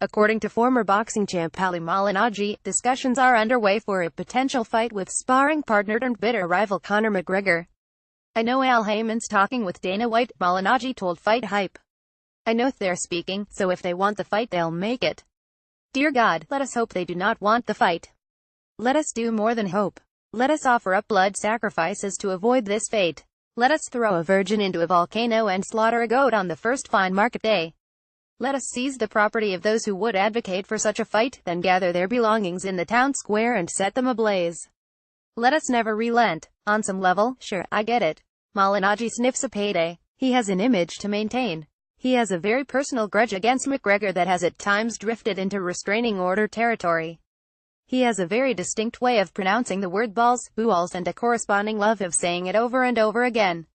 According to former boxing champ Paulie Malignaggi, discussions are underway for a potential fight with sparring partner and bitter rival Conor McGregor. "I know Al Heyman's talking with Dana White," Malignaggi told Fight Hype. "I know they're speaking, so if they want the fight they'll make it. Dear God, let us hope they do not want the fight. Let us do more than hope. Let us offer up blood sacrifices to avoid this fate. Let us throw a virgin into a volcano and slaughter a goat on the first fine market day. Let us seize the property of those who would advocate for such a fight, then gather their belongings in the town square and set them ablaze. Let us never relent. On some level, sure, I get it. Malignaggi sniffs a payday. He has an image to maintain. He has a very personal grudge against McGregor that has at times drifted into restraining order territory. He has a very distinct way of pronouncing the word balls, balls, and a corresponding love of saying it over and over again.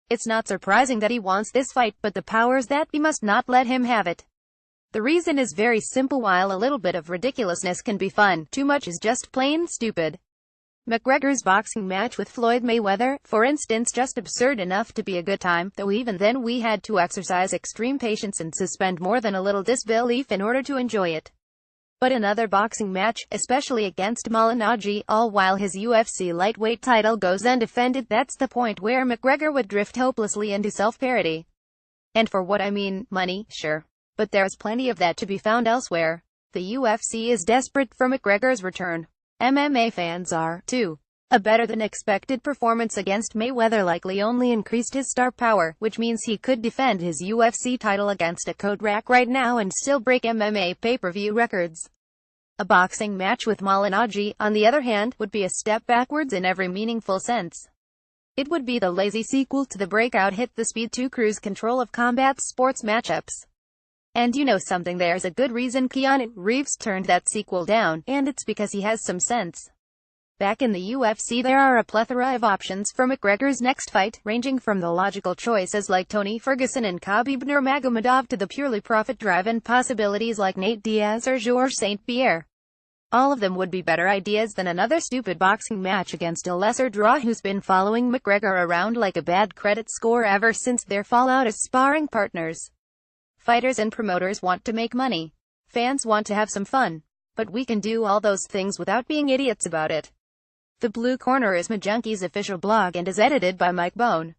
It's not surprising that he wants this fight, but the powers that be must not let him have it. The reason is very simple. While a little bit of ridiculousness can be fun, too much is just plain stupid. McGregor's boxing match with Floyd Mayweather, for instance, just absurd enough to be a good time, though even then we had to exercise extreme patience and suspend more than a little disbelief in order to enjoy it. But another boxing match, especially against Malignaggi, all while his UFC lightweight title goes undefended, that's the point where McGregor would drift hopelessly into self-parody. And for what I mean, money, sure. But there's plenty of that to be found elsewhere. The UFC is desperate for McGregor's return. MMA fans are, too. A better-than-expected performance against Mayweather likely only increased his star power, which means he could defend his UFC title against a coat rack right now and still break MMA pay-per-view records. A boxing match with Malignaggi, on the other hand, would be a step backwards in every meaningful sense. It would be the lazy sequel to the breakout hit The Speed 2 cruise control of combat sports matchups. And you know something, there's a good reason Keanu Reeves turned that sequel down, and it's because he has some sense. Back in the UFC there are a plethora of options for McGregor's next fight, ranging from the logical choices like Tony Ferguson and Khabib Nurmagomedov to the purely profit-driven possibilities like Nate Diaz or Georges St-Pierre. All of them would be better ideas than another stupid boxing match against a lesser draw who's been following McGregor around like a bad credit score ever since their fallout as sparring partners. Fighters and promoters want to make money. Fans want to have some fun. But we can do all those things without being idiots about it. The Blue Corner is McJunkie's official blog and is edited by Mike Bone.